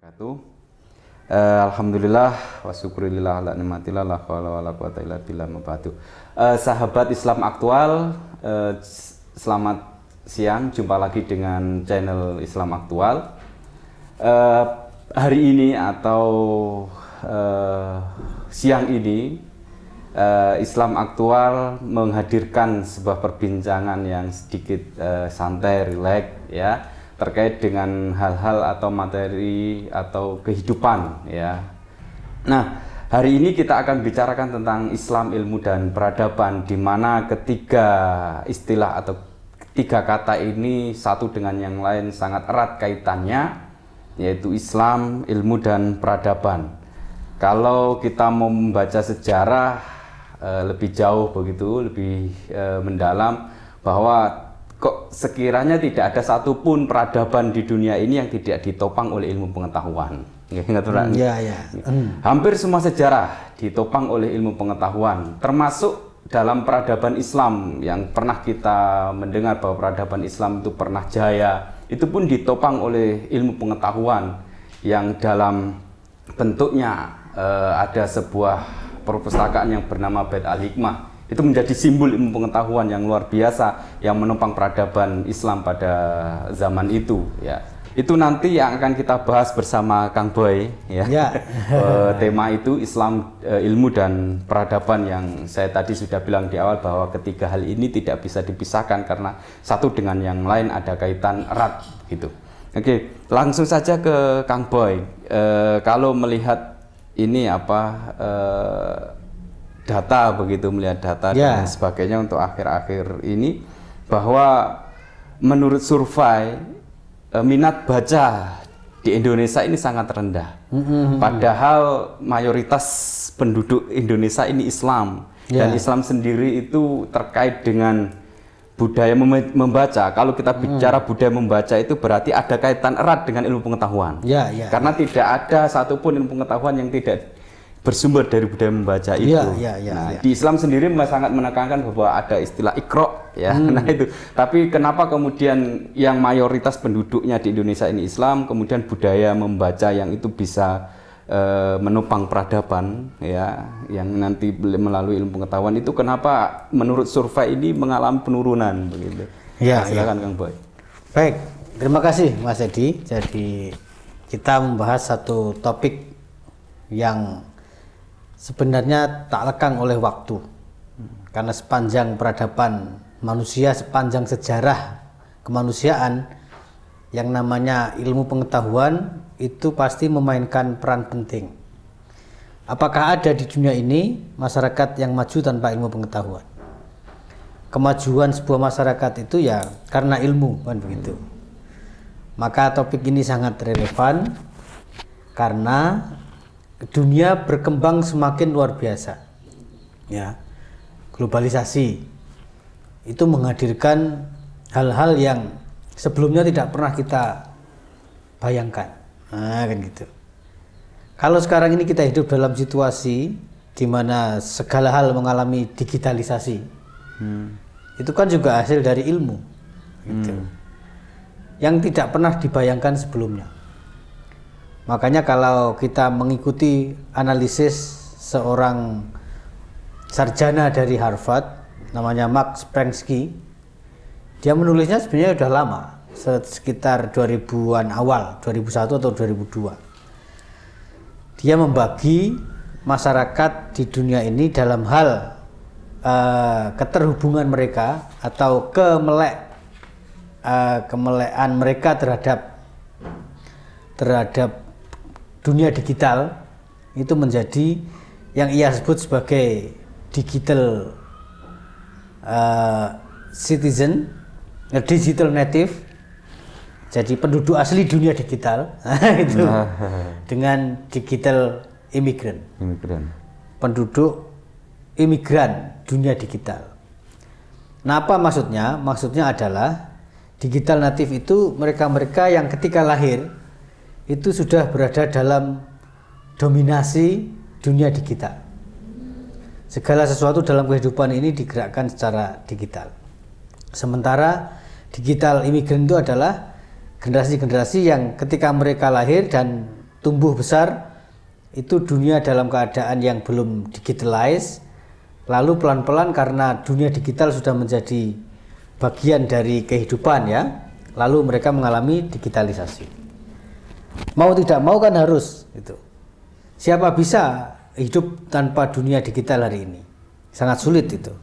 Wabarakatuh. Alhamdulillah wa syukurillah ala nikmatillah la haula wala quwata illa billah mabadu. Sahabat Islam aktual, selamat siang, jumpa lagi dengan channel Islam aktual. Hari ini atau siang ini Islam aktual menghadirkan sebuah perbincangan yang sedikit santai, rileks ya, terkait dengan hal-hal atau materi atau kehidupan ya. Nah, hari ini kita akan bicarakan tentang Islam, ilmu dan peradaban, di mana ketiga istilah atau tiga kata ini satu dengan yang lain sangat erat kaitannya, yaitu Islam, ilmu dan peradaban. Kalau kita mau membaca sejarah lebih jauh begitu, lebih mendalam, bahwa kok sekiranya tidak ada satupun peradaban di dunia ini yang tidak ditopang oleh ilmu pengetahuan. Hampir semua sejarah ditopang oleh ilmu pengetahuan, termasuk dalam peradaban Islam yang pernah kita mendengar bahwa peradaban Islam itu pernah jaya, itu pun ditopang oleh ilmu pengetahuan yang dalam bentuknya ada sebuah perpustakaan yang bernama Bait Al-Hikmah. Itu menjadi simbol ilmu pengetahuan yang luar biasa yang menopang peradaban Islam pada zaman itu ya. Itu nanti yang akan kita bahas bersama Kang Boy ya. Tema itu Islam, ilmu dan peradaban, yang saya tadi sudah bilang di awal bahwa ketiga hal ini tidak bisa dipisahkan karena satu dengan yang lain ada kaitan erat gitu. Oke, langsung saja ke Kang Boy. Kalau melihat ini data begitu, melihat data dan sebagainya untuk akhir-akhir ini, bahwa menurut survei minat baca di Indonesia ini sangat rendah. Padahal mayoritas penduduk Indonesia ini Islam, dan Islam sendiri itu terkait dengan budaya membaca. Kalau kita bicara budaya membaca itu berarti ada kaitan erat dengan ilmu pengetahuan. Karena tidak ada satupun ilmu pengetahuan yang tidak bersumber dari budaya membaca itu. Di Islam sendiri sangat menekankan bahwa ada istilah Iqra ya. Nah itu. Tapi kenapa kemudian yang mayoritas penduduknya di Indonesia ini Islam, kemudian budaya membaca yang itu bisa menopang peradaban ya, yang nanti melalui ilmu pengetahuan itu, kenapa menurut survei ini mengalami penurunan begitu? Silakan Kang Boy. Baik, terima kasih Mas Edi. Jadi kita membahas satu topik yang sebenarnya tak lekang oleh waktu, karena sepanjang peradaban manusia, sepanjang sejarah kemanusiaan, yang namanya ilmu pengetahuan itu pasti memainkan peran penting. Apakah ada di dunia ini masyarakat yang maju tanpa ilmu pengetahuan? Kemajuan sebuah masyarakat itu ya karena ilmu, kan begitu. Maka topik ini sangat relevan karena dunia berkembang semakin luar biasa. Ya. Globalisasi itu menghadirkan hal-hal yang sebelumnya tidak pernah kita bayangkan. Nah, kan gitu. Kalau sekarang ini kita hidup dalam situasi di mana segala hal mengalami digitalisasi, itu kan juga hasil dari ilmu, gitu. Yang tidak pernah dibayangkan sebelumnya. Makanya kalau kita mengikuti analisis seorang sarjana dari Harvard, namanya Max Prensky, dia menulisnya sebenarnya sudah lama, sekitar 2000-an awal, 2001 atau 2002. Dia membagi masyarakat di dunia ini dalam hal keterhubungan mereka atau kemelekan mereka terhadap dunia digital, itu menjadi yang ia sebut sebagai digital citizen, digital native. Jadi penduduk asli dunia digital itu dengan digital immigrant. Penduduk imigran dunia digital. Nah, apa maksudnya? Maksudnya adalah digital native itu mereka-mereka yang ketika lahir itu sudah berada dalam dominasi dunia digital. Segala sesuatu dalam kehidupan ini digerakkan secara digital. Sementara digital imigran itu adalah generasi-generasi yang ketika mereka lahir dan tumbuh besar itu dunia dalam keadaan yang belum digitalize, lalu pelan-pelan karena dunia digital sudah menjadi bagian dari kehidupan ya, lalu mereka mengalami digitalisasi. Mau tidak mau kan harus gitu. Siapa bisa hidup tanpa dunia digital hari ini? Sangat sulit itu.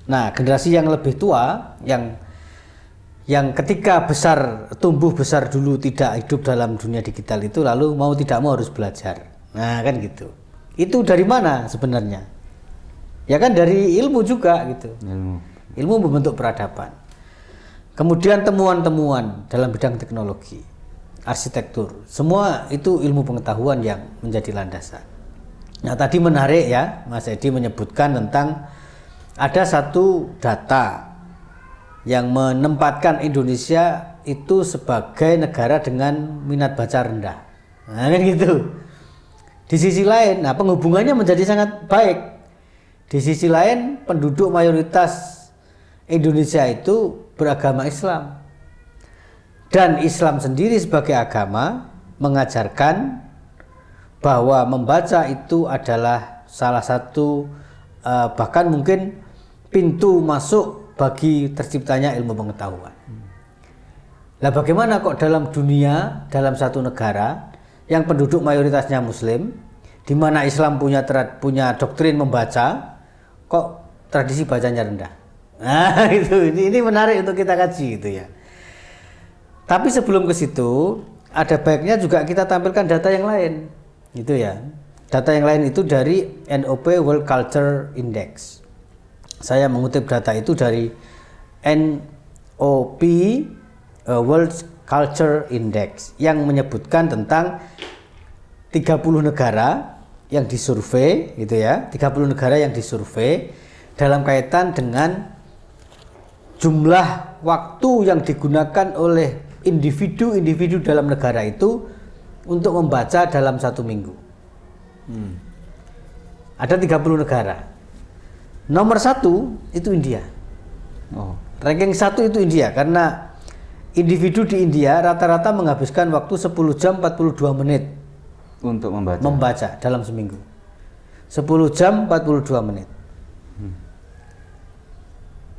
Nah, generasi yang lebih tua yang ketika tumbuh besar dulu tidak hidup dalam dunia digital itu, lalu mau tidak mau harus belajar. Nah, kan gitu. Itu dari mana sebenarnya? Ya kan dari ilmu juga gitu. Ilmu membentuk peradaban. Kemudian temuan-temuan dalam bidang teknologi, arsitektur, semua itu ilmu pengetahuan yang menjadi landasan. Nah, tadi menarik ya, Mas Edi menyebutkan tentang ada satu data yang menempatkan Indonesia itu sebagai negara dengan minat baca rendah. Nah, kan gitu. Di sisi lain, nah penghubungannya menjadi sangat baik. Di sisi lain, penduduk mayoritas Indonesia itu beragama Islam. Dan Islam sendiri sebagai agama mengajarkan bahwa membaca itu adalah salah satu bahkan mungkin pintu masuk bagi terciptanya ilmu pengetahuan. Lah bagaimana kok dalam dunia, dalam satu negara yang penduduk mayoritasnya Muslim, di mana Islam punya doktrin membaca, kok tradisi bacanya rendah? Nah, ini menarik untuk kita kaji gitu ya. Tapi sebelum ke situ, ada baiknya juga kita tampilkan data yang lain, gitu ya. Data yang lain itu dari NOP World Culture Index. Saya mengutip data itu dari NOP World Culture Index yang menyebutkan tentang 30 negara yang disurvei, gitu ya. 30 negara yang disurvei dalam kaitan dengan jumlah waktu yang digunakan oleh individu-individu dalam negara itu untuk membaca dalam satu minggu. Ada 30 negara. Nomor 1 itu India. Ranking 1 itu India karena individu di India rata-rata menghabiskan waktu 10 jam 42 menit untuk membaca dalam seminggu. 10 jam 42 menit.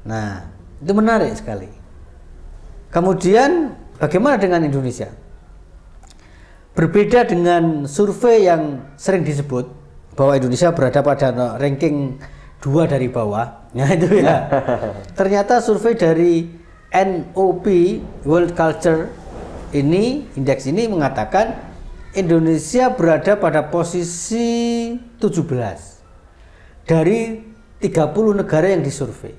Nah, itu menarik sekali. Kemudian bagaimana dengan Indonesia? Berbeda dengan survei yang sering disebut bahwa Indonesia berada pada ranking 2 dari bawah. Nah, itu ya. Ternyata survei dari NOP World Culture indeks ini mengatakan Indonesia berada pada posisi 17 dari 30 negara yang disurvei.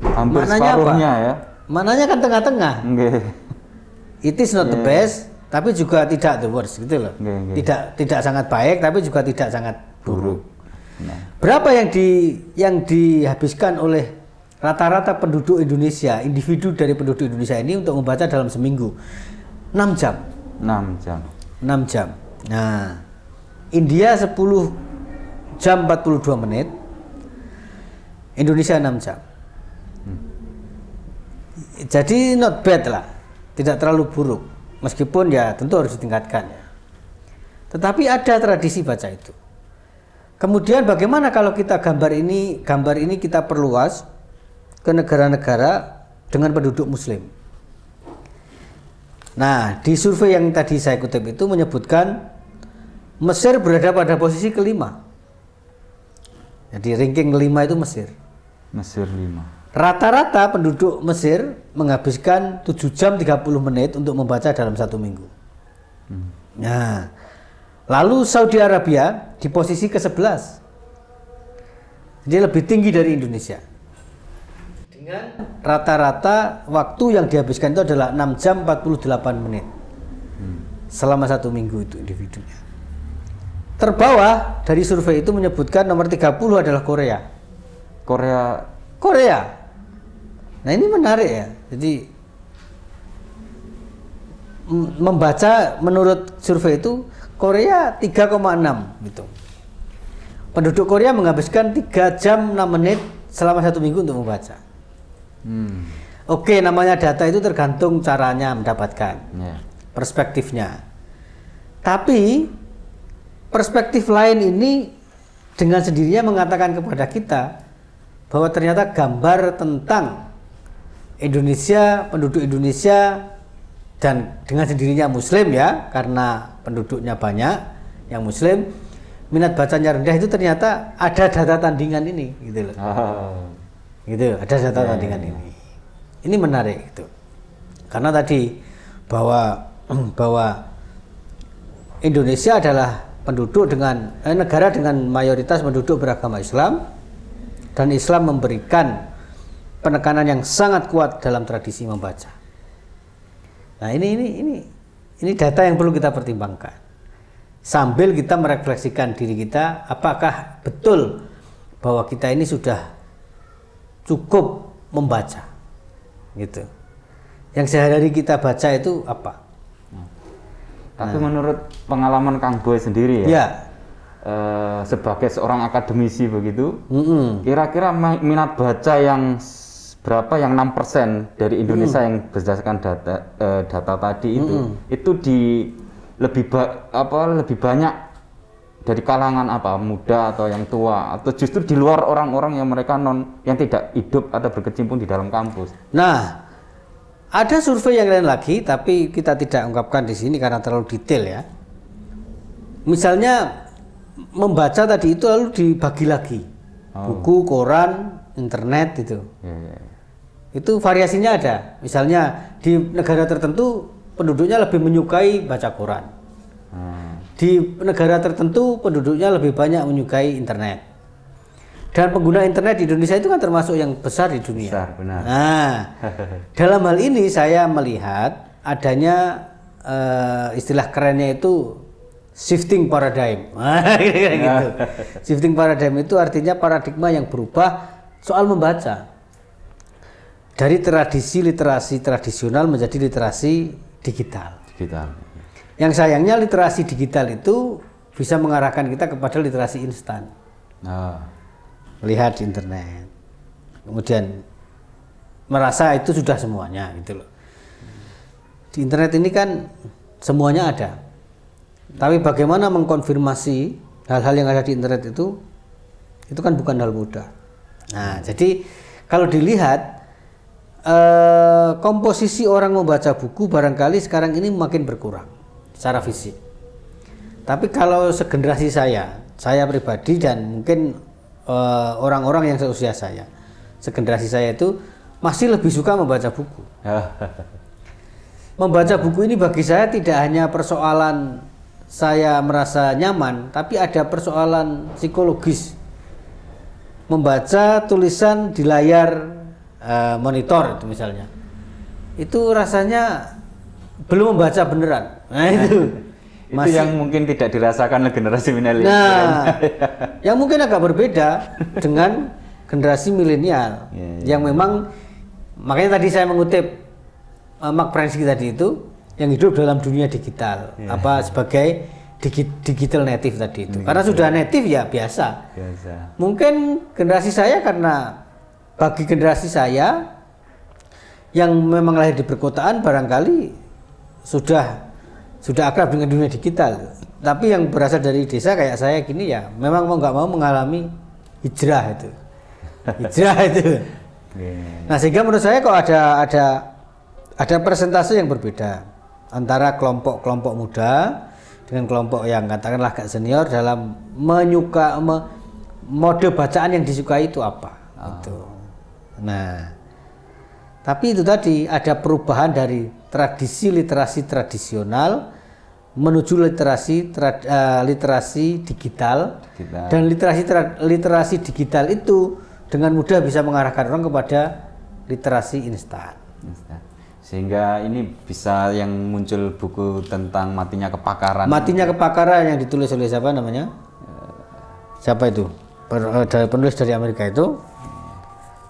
Hampir Maknanya separuhnya apa? ya. Maknanya kan tengah-tengah. It is not the best, tapi juga tidak the worst gitu loh. Tidak sangat baik, tapi juga tidak sangat buruk. Nah. Berapa yang dihabiskan oleh rata-rata penduduk Indonesia, individu dari penduduk Indonesia ini untuk membaca dalam seminggu? 6 jam. 6 jam. Nah, India 10 jam 42 menit. Indonesia 6 jam. Jadi not bad lah. Tidak terlalu buruk. Meskipun ya tentu harus ditingkatkan ya. Tetapi ada tradisi baca itu. Kemudian bagaimana kalau kita gambar ini kita perluas ke negara-negara dengan penduduk Muslim. Nah, di survei yang tadi saya kutip itu menyebutkan Mesir berada pada posisi kelima. Jadi ranking kelima itu Mesir. Mesir 5. Rata-rata penduduk Mesir menghabiskan 7 jam 30 menit untuk membaca dalam satu minggu. Nah, lalu Saudi Arabia di posisi ke-11. Dia lebih tinggi dari Indonesia. Dengan rata-rata waktu yang dihabiskan itu adalah 6 jam 48 menit. Selama satu minggu itu individunya. Terbawah dari survei itu menyebutkan nomor 30 adalah Korea. Nah, ini menarik ya. Jadi membaca menurut survei itu Korea 3,6 gitu. Penduduk Korea menghabiskan 3 jam 6 menit selama satu minggu untuk membaca. Oke, namanya data itu tergantung caranya mendapatkan, perspektifnya. Tapi perspektif lain ini dengan sendirinya mengatakan kepada kita bahwa ternyata gambar tentang Indonesia, penduduk Indonesia, dan dengan sendirinya Muslim ya, karena penduduknya banyak yang Muslim, minat bacanya rendah, itu ternyata ada data tandingan ini, gitu loh. Gitu, ada data tandingan ini. Ini menarik gitu. Karena tadi bahwa Indonesia adalah penduduk dengan negara dengan mayoritas penduduk beragama Islam, dan Islam memberikan penekanan yang sangat kuat dalam tradisi membaca. Nah, ini data yang perlu kita pertimbangkan. Sambil kita merefleksikan diri kita, apakah betul bahwa kita ini sudah cukup membaca, gitu. Yang sehari-hari kita baca itu apa? Tapi menurut pengalaman Kang Boy sendiri Ya. Sebagai seorang akademisi begitu, kira-kira minat baca yang berapa, yang 6% dari Indonesia yang berdasarkan data tadi itu lebih banyak dari kalangan apa, muda atau yang tua, atau justru di luar orang-orang yang mereka yang tidak hidup atau berkecimpung di dalam kampus. Nah, ada survei yang lain lagi, tapi kita tidak ungkapkan di sini karena terlalu detail ya. Misalnya membaca tadi itu lalu dibagi lagi, buku, koran, internet itu. Itu variasinya ada. Misalnya di negara tertentu penduduknya lebih menyukai baca koran. Di negara tertentu penduduknya lebih banyak menyukai internet. Dan pengguna internet di Indonesia itu kan termasuk yang besar di dunia. Besar, benar. Nah, dalam hal ini saya melihat adanya istilah kerennya itu shifting paradigm. Gitu. Shifting paradigm itu artinya paradigma yang berubah soal membaca. Dari tradisi literasi tradisional menjadi literasi digital. Yang sayangnya literasi digital itu bisa mengarahkan kita kepada literasi instan. Melihat di internet, kemudian merasa itu sudah semuanya gitu loh. Di internet ini kan semuanya ada, tapi bagaimana mengkonfirmasi hal-hal yang ada di internet itu kan bukan hal mudah. Nah, jadi kalau dilihat komposisi orang membaca buku barangkali sekarang ini makin berkurang secara fisik. Tapi kalau segenerasi saya pribadi dan mungkin orang-orang yang seusia saya, segenerasi saya itu masih lebih suka membaca buku. Membaca buku ini bagi saya tidak hanya persoalan saya merasa nyaman, tapi ada persoalan psikologis. Membaca tulisan di layar monitor itu misalnya, itu rasanya belum membaca beneran. Nah itu. Itu yang mungkin tidak dirasakan oleh generasi milenial. Nah, yang mungkin agak berbeda dengan generasi milenial, yang memang makanya tadi saya mengutip Mark Prensky tadi itu, yang hidup dalam dunia digital, sebagai digital native tadi itu. Karena sudah native ya biasa. Mungkin generasi saya, karena bagi generasi saya yang memang lahir di perkotaan barangkali sudah akrab dengan dunia digital, tapi yang berasal dari desa kayak saya gini ya memang mau nggak mau mengalami hijrah itu. Nah, sehingga menurut saya kok ada persentase yang berbeda antara kelompok muda dengan kelompok yang katakanlah agak senior dalam mode bacaan yang disukai itu apa. Gitu. Nah, tapi itu tadi ada perubahan dari tradisi literasi tradisional menuju literasi digital. Dan literasi digital itu dengan mudah bisa mengarahkan orang kepada literasi instan. Sehingga ini bisa yang muncul buku tentang matinya kepakaran. Matinya kepakaran yang ditulis oleh siapa namanya? Siapa itu? Penulis dari Amerika itu.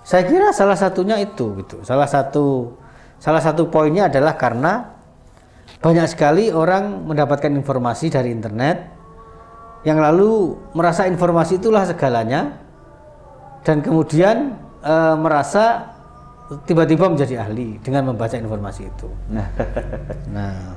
Saya kira salah satunya itu gitu. Salah satu poinnya adalah karena banyak sekali orang mendapatkan informasi dari internet yang lalu merasa informasi itulah segalanya, dan kemudian merasa tiba-tiba menjadi ahli dengan membaca informasi itu. Nah,